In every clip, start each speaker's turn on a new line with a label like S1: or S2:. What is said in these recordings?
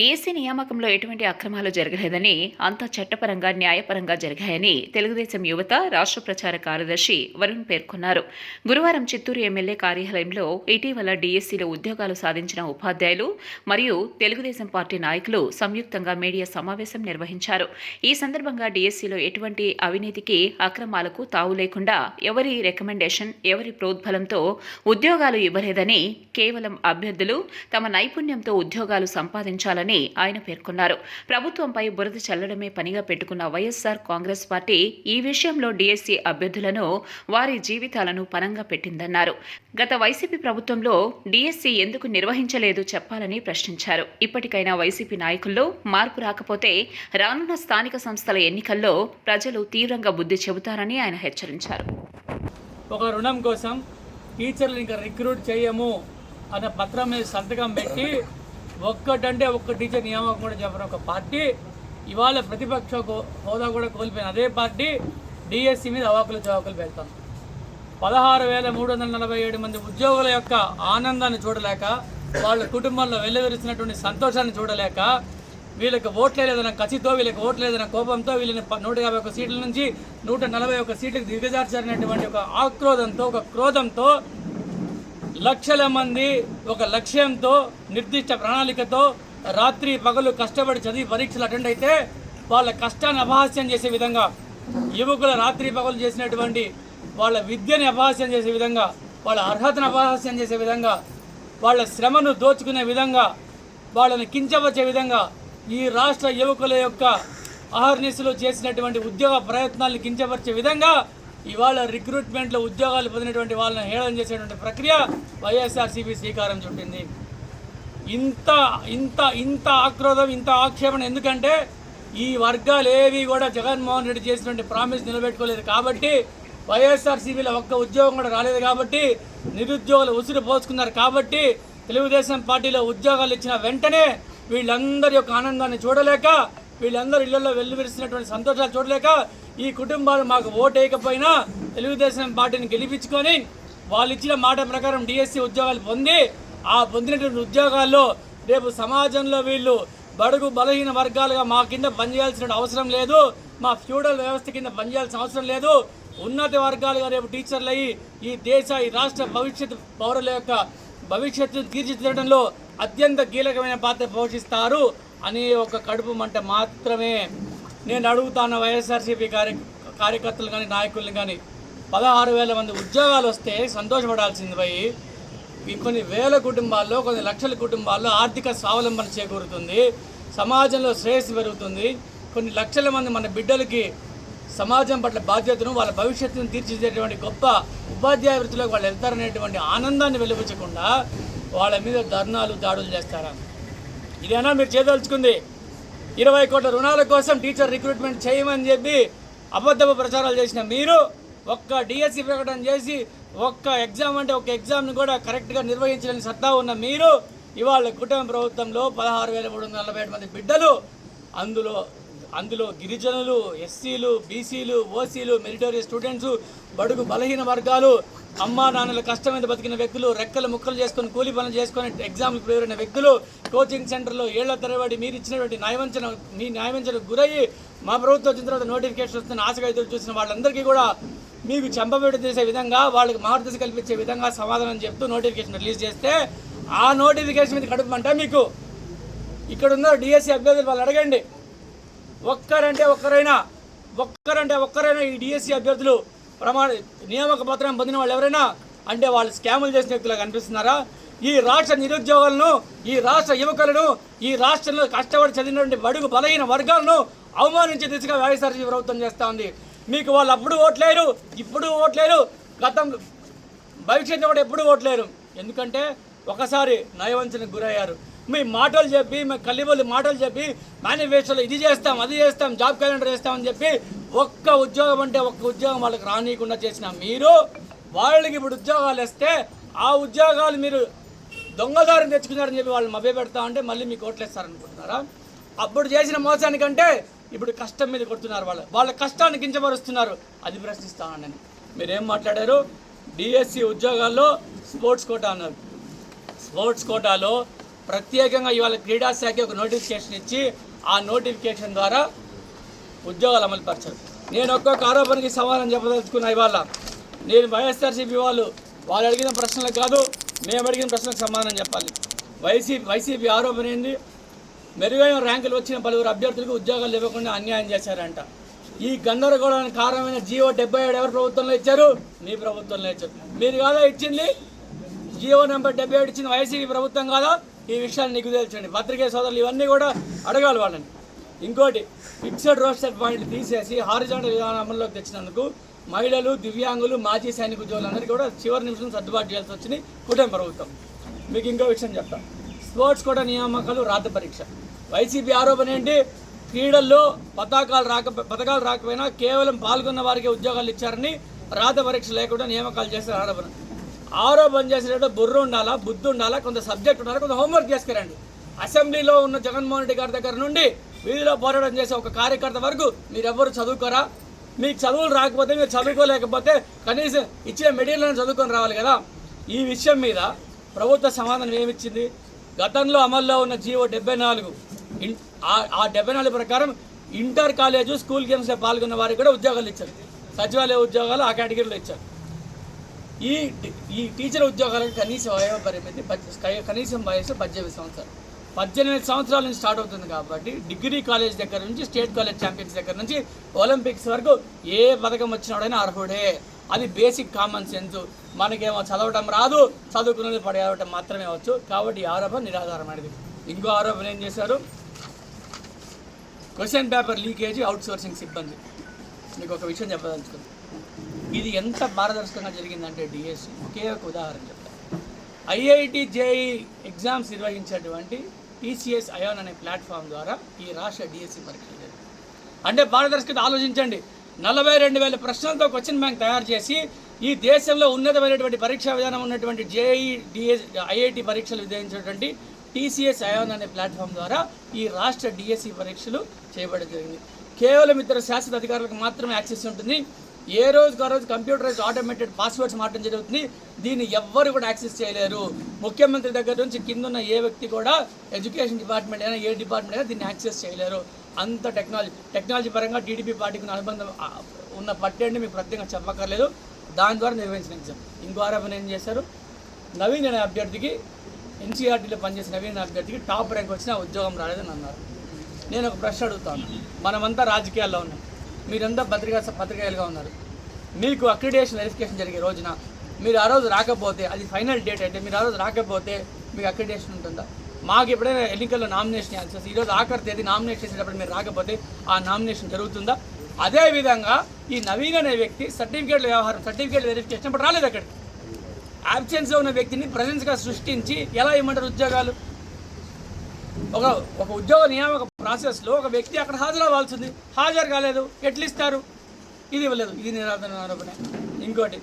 S1: DSC నియామకంలో ఎటువంటి అక్రమాలు జరగలేదని, అంతా చట్టపరంగా, న్యాయపరంగా జరిగాయని తెలుగుదేశం యువత రాష్ట్ర ప్రచార కార్యదర్శి వరుణ్ పేర్కొన్నారు. గురువారం చిత్తూరు ఎమ్మెల్యే కార్యాలయంలో ఇటీవల డీఎస్సీలో ఉద్యోగాలు సాధించిన ఉపాధ్యాయులు మరియు తెలుగుదేశం పార్టీ నాయకులు సంయుక్తంగా మీడియా సమావేశం నిర్వహించారు. ఈ సందర్భంగా డీఎస్సీలో ఎటువంటి అవినీతికి, అక్రమాలకు తావు లేకుండా ఎవరి రికమెండేషన్, ఎవరి ప్రోద్బలంతో ఉద్యోగాలు ఇవ్వలేదని, కేవలం అభ్యర్థులు తమ నైపుణ్యంతో ఉద్యోగాలు సంపాదించాలని ఆయన పేర్కొన్నారు. ప్రభుత్వంపై బురద చల్లడమే పనిగా పెట్టుకున్న వైఎస్ఆర్ కాంగ్రెస్ పార్టీ ఈ విషయంలో డీఎస్సీ అభ్యర్థులను, వారి జీవితాలను పణంగా పెట్టిందన్నారు. గత వైసీపీ ప్రభుత్వంలో డీఎస్సీ ఎందుకు నిర్వహించలేదు చెప్పాలని ప్రశ్నించారు. ఇప్పటికైనా వైసీపీ నాయకుల్లో మార్పు రాకపోతే రానున్న స్థానిక సంస్థల ఎన్నికల్లో ప్రజలు తీవ్రంగా బుద్ధి చెబుతారని ఆయన హెచ్చరించారు.
S2: ఒక రుణం కోసం టీచర్లు ఇంకా రిక్రూట్ చేయము అన్న పత్రం మీద సంతకం పెట్టి ఒక్కటంటే ఒక్క టీచర్ నియామకం కూడా చెప్పిన ఒక పార్టీ ఇవాళ ప్రతిపక్ష హోదా కూడా కోల్పోయిన అదే పార్టీ డిఎస్సి మీద అవాకులు చవాకులు పెడతాం. 16,347 మంది ఉద్యోగుల యొక్క ఆనందాన్ని చూడలేక, వాళ్ళ కుటుంబంలో వెల్లువిరుస్తున్నటువంటి సంతోషాన్ని చూడలేక, వీళ్ళకి ఓట్లేదన్న కసితో, వీళ్ళకి ఓట్లేదన్న కోపంతో వీళ్ళని 151 సీట్ల నుంచి 141 సీట్లకు దిగజార్చారనేటువంటి ఒక ఆక్రోధంతో, ఒక క్రోధంతో లక్షల మంది ఒక లక్ష్యంతో, నిర్దిష్ట ప్రణాళికతో రాత్రి పగలు కష్టపడి చదివి పరీక్షలు అటెండ్ అయితే వాళ్ళ కష్టాన్ని అపహాస్యం చేసే విధంగా, యువకుల రాత్రి పగలు చేసినటువంటి వాళ్ళ విద్యని అపహాస్యం చేసే విధంగా, వాళ్ళ అర్హతను అపహాస్యం చేసే విధంగా, వాళ్ళ శ్రమను దోచుకునే విధంగా, వాళ్ళని కించపరిచే విధంగా ఈ రాష్ట్ర యువకుల యొక్క అహర్నిశలు చేసినటువంటి ఉద్యోగ ప్రయత్నాలను కించపరిచే విధంగా ఇవాళ రిక్రూట్మెంట్లో ఉద్యోగాలు పొందినటువంటి వాళ్ళని హేళన చేసేటువంటి ప్రక్రియ వైఎస్ఆర్సీపీ శ్రీకారం చుట్టింది. ఇంత ఇంత ఇంత ఆక్రోధం, ఇంత ఆక్షేపణ ఎందుకంటే ఈ వర్గాలు ఏవి కూడా జగన్మోహన్ రెడ్డి చేసినటువంటి ప్రామిస్ నిలబెట్టుకోలేదు కాబట్టి, వైఎస్ఆర్సీపీలో ఒక్క ఉద్యోగం కూడా రాలేదు కాబట్టి, నిరుద్యోగులు ఉసురు పోసుకున్నారు కాబట్టి, తెలుగుదేశం పార్టీలో ఉద్యోగాలు ఇచ్చిన వెంటనే వీళ్ళందరి యొక్క ఆనందాన్ని చూడలేక, వీళ్ళందరూ ఇళ్లలో వెల్లువిరుస్తున్నటువంటి సంతోషాలు చూడలేక, ఈ కుటుంబాలు మాకు ఓటేయకపోయినా తెలుగుదేశం పార్టీని గెలిపించుకొని వాళ్ళు ఇచ్చిన మాట ప్రకారం డిఎస్సి ఉద్యోగాలు పొంది, ఆ పొందినటువంటి ఉద్యోగాల్లో రేపు సమాజంలో వీళ్ళు బడుగు బలహీన వర్గాలుగా మా కింద పనిచేయాల్సిన అవసరం లేదు, మా ఫ్యూడల్ వ్యవస్థ కింద పనిచేయాల్సిన అవసరం లేదు, ఉన్నత వర్గాలుగా రేపు టీచర్లు అయ్యి ఈ దేశ, ఈ రాష్ట్ర భవిష్యత్తు పౌరుల యొక్క భవిష్యత్తును తీర్చిదిద్దడంలో అత్యంత కీలకమైన పాత్ర పోషిస్తారు అనే ఒక కడుపు మంట మాత్రమే నేను అడుగుతాను. వైఎస్ఆర్సీపీ కార్యకర్తలు కానీ, నాయకులను కానీ 16,000 మంది ఉద్యోగాలు వస్తే సంతోషపడాల్సింది పోయి కొన్ని వేల కుటుంబాల్లో, కొన్ని లక్షల కుటుంబాల్లో ఆర్థిక స్వావలంబన చేకూరుతుంది, సమాజంలో శ్రేయస్సు పెరుగుతుంది, కొన్ని లక్షల మంది మన బిడ్డలకి సమాజం పట్ల బాధ్యతను, వాళ్ళ భవిష్యత్తును తీర్చిదిద్దేటువంటి గొప్ప ఉపాధ్యాయ వృత్తిలోకి వాళ్ళు వెళ్తారనేటువంటి ఆనందాన్ని వెలువచ్చకుండా వాళ్ళ మీద ధర్నాలు, దాడులు చేస్తారా? ఇదేనా మీరు చేయదలుచుకుంది? 20 కోట్ల రుణాల కోసం టీచర్ రిక్రూట్మెంట్ చేయమని చెప్పి అబద్ధపు ప్రచారాలు చేసిన మీరు, ఒక్క డిఎస్సి ప్రకటన చేసి ఒక్క ఎగ్జామ్ అంటే ఒక ఎగ్జామ్ని కూడా కరెక్ట్గా నిర్వహించలేని సత్తా ఉన్న మీరు ఇవాళ కుటుంబ ప్రభుత్వంలో 16,347 మంది బిడ్డలు, అందులో గిరిజనులు, ఎస్సీలు, బీసీలు, ఓసీలు, మెరిటోరియస్ స్టూడెంట్స్, బడుగు బలహీన వర్గాలు, అమ్మా నాన్నల కష్టం మీద బతికిన వ్యక్తులు, రెక్కలు ముక్కలు చేసుకొని కూలీ పనులు చేసుకొని ఎగ్జామ్లు ప్రిపేర్ వ్యక్తులు, కోచింగ్ సెంటర్లో ఏళ్ల తరబడి మీరు ఇచ్చినటువంటి న్యాయవంచనకు గురయ్యి మా ప్రభుత్వం వచ్చిన తర్వాత నోటిఫికేషన్ వస్తున్న ఆశగా ఎదురు చూసిన వాళ్ళందరికీ కూడా మీకు చెంపబెట్టు చేసే విధంగా, వాళ్ళకి మార్గదర్శి కల్పించే విధంగా సమాధానం చెప్తూ నోటిఫికేషన్ రిలీజ్ చేస్తే ఆ నోటిఫికేషన్ మీద కడుపుమంట మీకు. ఇక్కడ ఉన్న డిఎస్సి అభ్యర్థులు వాళ్ళు అడగండి, ఒక్కరంటే ఒక్కరైనా ఈ డిఎస్సి అభ్యర్థులు నియామక పత్రం పొందిన వాళ్ళు ఎవరైనా అంటే వాళ్ళు స్కాములు చేసిన వ్యక్తులు కనిపిస్తున్నారా? ఈ రాష్ట్ర నిరుద్యోగులను, ఈ రాష్ట్ర యువకులను, ఈ రాష్ట్రంలో కష్టపడి చదివినటువంటి బడుగు బలహీన వర్గాలను అవమానించే దిశగా వైఎస్ఆర్సీపీ ప్రభుత్వం చేస్తూ ఉంది. మీకు వాళ్ళు అప్పుడు ఓట్లేరు, ఇప్పుడు ఓట్లేరు, భవిష్యత్తు కూడా ఎప్పుడు ఓట్లేరు. ఎందుకంటే ఒకసారి నయవంచనకు గురయ్యారు. మీ మాటలు చెప్పి, మీ కల్లిబొల్లి మాటలు చెప్పి, మేనిఫెస్టోలో ఇది చేస్తాం, అది చేస్తాం, జాబ్ క్యాలెండర్ చేస్తామని చెప్పి ఒక్క ఉద్యోగం అంటే ఒక్క ఉద్యోగం వాళ్ళకి రానియకుండా చేసిన మీరు, వాళ్ళకి ఇప్పుడు ఉద్యోగాలు ఇస్తే ఆ ఉద్యోగాలు మీరు దొంగదారిని తెచ్చుకున్నారని చెప్పి వాళ్ళు మభ్య పెడతా ఉంటే మళ్ళీ మీకు ఓట్లేస్తారనుకుంటున్నారా? అప్పుడు చేసిన మోసానికంటే ఇప్పుడు కష్టం మీద కొడుతున్నారు, వాళ్ళ కష్టాన్ని కించపరుస్తున్నారు. అది ప్రశ్నిస్తానని మీరేం మాట్లాడారు? డిఎస్సి ఉద్యోగాల్లో స్పోర్ట్స్ కోటా అన్నారు. స్పోర్ట్స్ కోటాలో ప్రత్యేకంగా ఇవాళ క్రీడా శాఖ ఒక నోటిఫికేషన్ ఇచ్చి ఆ నోటిఫికేషన్ ద్వారా ఉద్యోగాలు అమలుపరచారు. నేను ఒక్కొక్క ఆరోపణకి సమాధానం చెప్పదలుచుకున్నా. ఇవాళ నేను వైఎస్ఆర్సీపీ వాళ్ళు అడిగిన ప్రశ్నలకు కాదు, మేము అడిగిన ప్రశ్నలకు సమాధానం చెప్పాలి. వైసీపీ ఆరోపణ ఏంది? మెరుగైన ర్యాంకులు వచ్చిన పలువురు అభ్యర్థులకు ఉద్యోగాలు ఇవ్వకుండా అన్యాయం చేశారంట. ఈ గందరగోళానికి కారణమైన జీవో 77 ఎవరు ప్రభుత్వంలో ఇచ్చారు? మీ ప్రభుత్వంలో ఇచ్చారు. మీరు కాదా ఇచ్చింది? జీవో నెంబర్ 77 ఇచ్చింది వైసీపీ ప్రభుత్వం కాదా? ఈ విషయాన్ని నీకు తెలుసండి. పత్రికే సోదరులు ఇవన్నీ కూడా అడగాలి వాళ్ళని. ఇంకోటి, ఫిక్స్డ్ రోస్టర్ పాయింట్లు తీసేసి హారిజాంటల్ విధానం అమల్లోకి తెచ్చినందుకు మహిళలు, దివ్యాంగులు, మాజీ సైనిక ఉద్యోగులందరికీ కూడా చివరి నిమిషం సర్దుబాటు చేయాల్సి వచ్చింది కూటమి ప్రభుత్వం. మీకు ఇంకో విషయం చెప్తాం. స్పోర్ట్స్ కోటా నియామకాలు రాత పరీక్ష. వైసీపీ ఆరోపణ ఏంటి? క్రీడల్లో పథకాలు రాకపోయినా కేవలం పాల్గొన్న వారికి ఉద్యోగాలు ఇచ్చారని, రాత పరీక్ష లేకుండా నియామకాలు చేసిన ఆరోపణ చేసేటప్పుడు బుర్ర ఉండాలా, బుద్ధి ఉండాలా, కొంత సబ్జెక్ట్ ఉండాలా, కొంత హోంవర్క్ చేసుకురండి. అసెంబ్లీలో ఉన్న జగన్మోహన్ రెడ్డి గారి దగ్గర నుండి వీధిలో పోరాటం చేసే ఒక కార్యకర్త వరకు మీరెవ్వరు చదువుకోరా? మీకు చదువులు రాకపోతే, మీరు చదువుకోలేకపోతే కనీసం ఇచ్చిన మెటీరియల్ని చదువుకొని రావాలి కదా. ఈ విషయం మీద ప్రభుత్వ సమాధానం ఏమిచ్చింది? గతంలో అమల్లో ఉన్న జీవో 74 ఆ 74 ప్రకారం ఇంటర్ కాలేజు, స్కూల్ గేమ్స్లో పాల్గొన్న వారికి కూడా ఉద్యోగాలు ఇచ్చారు. సచివాలయ ఉద్యోగాలు ఆ కేటగిరీలో ఇచ్చారు. ఈ టీచర్ ఉద్యోగాలకు కనీస వయో పరిమితి కనీసం వయసు 18 సంవత్సరాలు. 18 సంవత్సరాల నుంచి స్టార్ట్ అవుతుంది కాబట్టి డిగ్రీ కాలేజ్ దగ్గర నుంచి స్టేట్ కాలేజ్ ఛాంపియన్స్ దగ్గర నుంచి ఒలింపిక్స్ వరకు ఏ పథకం వచ్చినాడైనా అర్హుడే. అది బేసిక్ కామన్ సెన్స్. మనకేమో చదవటం రాదు, చదువుకున్నది పడేయటం మాత్రమే వచ్చు. కాబట్టి ఈ ఆరోపణ నిరాధారమైనది. ఇంకో ఆరోపణ ఏం చేశారు? క్వశ్చన్ పేపర్ లీకేజీ, అవుట్సోర్సింగ్ సిబ్బంది. మీకు ఒక విషయం చెప్పదలుచుకుంది. ఇది ఎంత పారదర్శకంగా జరిగిందంటే డిఎస్సి ఒకే ఒక ఉదాహరణ చెప్తాను. ఐఐటి జేఈ ఎగ్జామ్స్ నిర్వహించేటువంటి టీసీఎస్ అయాన్ అనే ప్లాట్ఫామ్ ద్వారా ఈ రాష్ట్ర డిఎస్సి పరీక్షలు జరిగింది. అంటే పారదర్శకత ఆలోచించండి. 42,000 ప్రశ్నలతో క్వశ్చన్ బ్యాంక్ తయారు చేసి ఈ దేశంలో ఉన్నతమైనటువంటి పరీక్షా విధానం ఉన్నటువంటి జేఈ ఐఐటి పరీక్షలు విధించేటువంటి టీసీఎస్ అయాన్ అనే ప్లాట్ఫామ్ ద్వారా ఈ రాష్ట్ర డిఎస్సి పరీక్షలు చేయబడి జరిగింది. కేవలం 2 శాశ్వత అధికారులకు మాత్రమే యాక్సెస్ ఉంటుంది. ఏ రోజుకు ఆ రోజు కంప్యూటరైజ్ ఆటోమేటెడ్ పాస్వర్డ్స్ మార్చడం జరుగుతుంది. దీన్ని ఎవ్వరు కూడా యాక్సెస్ చేయలేరు. ముఖ్యమంత్రి దగ్గర నుంచి కింద ఉన్న ఏ వ్యక్తి కూడా, ఎడ్యుకేషన్ డిపార్ట్మెంట్ అయినా ఏ డిపార్ట్మెంట్ అయినా దీన్ని యాక్సెస్ చేయలేరు. అంత టెక్నాలజీ పరంగా టీడీపీ పార్టీకి అనుబంధం ఉన్న పట్టేండి మీకు ప్రత్యేకంగా చెప్పక్కర్లేదు. దాని ద్వారా నిర్వహించిన ఎగ్జామ్. ఇంకో ఆరోపణ ఏం చేశారు? నవీన్ అనే అభ్యర్థికి, ఎన్సీఆర్టీలో పనిచేసిన నవీన్ అభ్యర్థికి టాప్ ర్యాంక్ వచ్చినా ఉద్యోగం రాలేదని అన్నారు. నేను ఒక ప్రశ్న అడుగుతాను. మనమంతా రాజకీయాల్లో ఉన్నాం, మీరంతా పత్రికేయులుగా ఉన్నారు. మీకు అక్రిడేషన్ వెరిఫికేషన్ జరిగే రోజున మీరు ఆ రోజు రాకపోతే, అది ఫైనల్ డేట్ అయితే మీరు ఆ రోజు రాకపోతే మీకు అక్రిడేషన్ ఉంటుందా? మాకు ఎప్పుడైనా ఎన్నికల్లో నామినేషన్ యాక్సెస్, ఈరోజు ఆఖరి తేదీ నామినేషన్ చేసేటప్పుడు మీరు రాకపోతే ఆ నామినేషన్ జరుగుతుందా? అదేవిధంగా ఈ నవీన్ అనే వ్యక్తి సర్టిఫికేట్ వెరిఫికేషన్ అప్పుడు రాలేదు. అక్కడికి యాబ్సెన్స్లో ఉన్న వ్యక్తిని ప్రజెన్స్గా సృష్టించి ఎలా ఇవ్వమంటారు ఉద్యోగాలు? ఒక ఉద్యోగ నియామక ప్రాసెస్లో ఒక వ్యక్తి అక్కడ హాజరవ్వాల్సింది, హాజరు కాలేదు, ఎట్లు ఇస్తారు? ఇది ఇవ్వలేదు. ఇది నిరాధారణ ఆరోపణ. ఇంకోటి,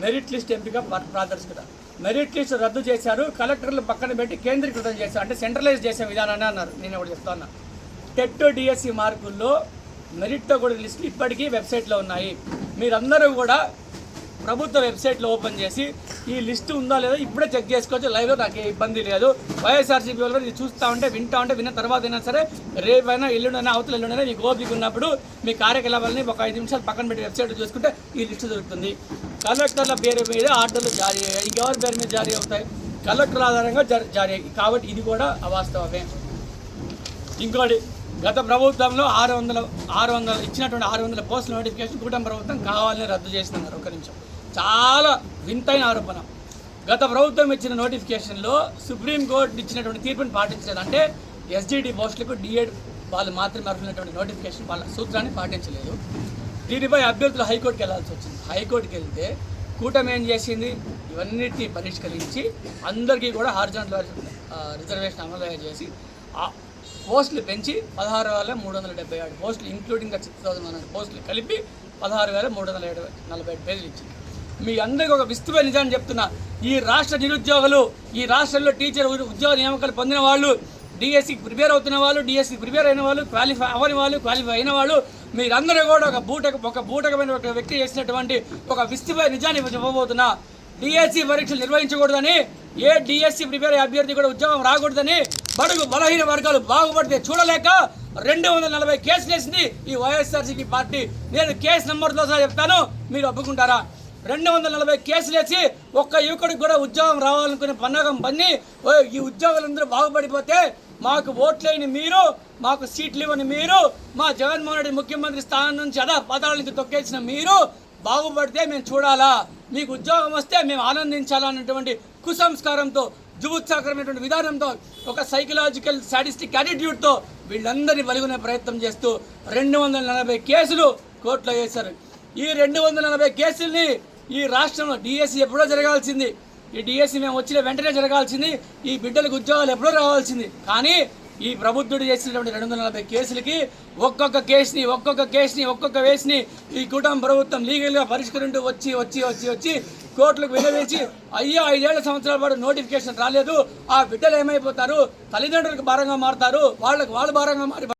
S2: మెరిట్ లిస్ట్ ఎంపిక పారదర్శకత. మెరిట్ లిస్ట్ రద్దు చేశారు, కలెక్టర్లు పక్కన పెట్టి కేంద్రీకృతం చేశారు, అంటే సెంట్రలైజ్ చేసే విధానాన్ని అన్నారు. నేను ఒకటి చెప్తాను. టెట్ డిఎస్సి మార్కుల్లో మెరిట్తో కూడా లిస్టులు ఇప్పటికీ వెబ్సైట్లో ఉన్నాయి. మీరందరూ కూడా ప్రభుత్వ వెబ్సైట్లో ఓపెన్ చేసి ఈ లిస్టు ఉందా లేదా ఇప్పుడే చెక్ చేసుకోవచ్చు. లైవ్లో నాకు ఏ ఇబ్బంది లేదు. వైఎస్ఆర్సీపీ వాళ్ళు ఇది చూస్తూ ఉంటే వింటూ ఉంటే విన్న తర్వాత అయినా సరే రేపైనా ఎల్లుండైనా అవతల ఎల్లుండైనా మీకు ఓపిక ఉన్నప్పుడు మీ కార్యకలాపాలని ఒక 5 నిమిషాలు పక్కన పెట్టి వెబ్సైట్లో చూసుకుంటే ఈ లిస్టు దొరుకుతుంది. కలెక్టర్ల పేరు మీద ఆర్డర్లు జారీ అయ్యాయి. ఇంకెవరి పేరు మీద జారీ అవుతాయి? కలెక్టర్ ఆధారంగా జారీ అయ్యాయి. కాబట్టి ఇది కూడా అవాస్తవమే. ఇంకోటి, గత ప్రభుత్వంలో 600 ఇచ్చినటువంటి 600 పోస్టుల నోటిఫికేషన్ కూటమి ప్రభుత్వం కావాలని రద్దు చేస్తున్నారు. ఒక నిమిషం, చాలా వింతైన ఆరోపణ. గత ప్రభుత్వం ఇచ్చిన నోటిఫికేషన్లో సుప్రీంకోర్టు ఇచ్చినటువంటి తీర్పుని పాటించలేదు. అంటే ఎస్జిటి పోస్టులకు డిఎడ్ వాళ్ళు మాత్రమే అర్హులైనటువంటి నోటిఫికేషన్ వాళ్ళ సూత్రాన్ని పాటించలేదు. దీనిపై అభ్యర్థులు హైకోర్టుకి వెళ్లాల్సి వచ్చింది. హైకోర్టుకి వెళ్తే కూటమి ఏం చేసింది? ఇవన్నిటినీ పరిష్కరించి అందరికీ కూడా హారిజాంటల్ రిజర్వేషన్ అమలు చేసి పోస్టులు పెంచి 16,377 పోస్టులు, ఇంక్లూడింగ్ ద 6,000 పోస్టులు కలిపి 16,347 పేజీలు ఇచ్చింది. మీ అందరికీ ఒక విస్తృత నిజాన్ని చెప్తున్నా. ఈ రాష్ట్ర నిరుద్యోగులు, ఈ రాష్ట్రంలో టీచర్ ఉద్యోగ నియామకాలు పొందిన వాళ్ళు, డిఎస్సికి ప్రిపేర్ అవుతున్న వాళ్ళు, డిఎస్సికి ప్రిపేర్ అయిన వాళ్ళు, క్వాలిఫై అవ్వని వాళ్ళు, క్వాలిఫై అయిన వాళ్ళు, మీరందరూ కూడా ఒక బూటకమైన ఒక వ్యక్తి చేసినటువంటి ఒక విస్తృత నిజాన్ని చెప్పబోతున్నా. డిఎస్సి పరీక్షలు నిర్వహించకూడదని ఏ డిఎస్సి ప్రిపేర్ అయ్యే అభ్యర్థి కూడా ఉద్యోగం రాకూడదని బడుగు బలహీన వర్గాలు బాగుపడితే చూడలేక 240 కేసులు వేసింది ఈ వైఎస్ఆర్సీపీ పార్టీ. నేను కేసు నెంబర్తో సహా చెప్తాను, మీరు ఒప్పుకుంటారా? 240 కేసులు వేసి ఒక్క యువకుడికి కూడా ఉద్యోగం రావాలనుకునే పన్నాగం పన్ని ఈ ఉద్యోగులందరూ బాగుపడిపోతే మాకు ఓట్లేని మీరు, మాకు సీట్లు ఇవ్వని మీరు, మా జగన్మోహన్ రెడ్డి ముఖ్యమంత్రి స్థానం నుంచి పదాల నుంచి తొక్కేసిన మీరు బాగుపడితే మేము చూడాలా, మీకు ఉద్యోగం వస్తే మేము ఆనందించాలా అన్నటువంటి కుసంస్కారంతో, జుగుత్సాకరమైనటువంటి విధానంతో, ఒక సైకలాజికల్ సాడిస్టిక్ యాటిట్యూడ్తో వీళ్ళందరినీ బలిగొనే ప్రయత్నం చేస్తూ 240 కేసులు కోర్టులో వేశారు. ఈ 240 కేసుల్ని ఈ రాష్ట్రంలో డిఎస్సి ఎప్పుడో జరగాల్సింది, ఈ డిఎస్సి మేము వచ్చిన వెంటనే జరగాల్సింది, ఈ బిడ్డలకు ఉద్యోగాలు ఎప్పుడో రావాల్సింది. కానీ ఈ ప్రబుద్ధుడు చేసినటువంటి 240 కేసులకి ఒక్కొక్క కేసుని ఈ కుటుంబ ప్రభుత్వం లీగల్గా పరిష్కరింటూ వచ్చి కోర్టులకు వినవేసి అయ్యో 5 సంవత్సరాల పాటు నోటిఫికేషన్ రాలేదు, ఆ బిడ్డలు ఏమైపోతారు, తల్లిదండ్రులకు భారంగా మారుతారు, వాళ్ళు భారంగా మారి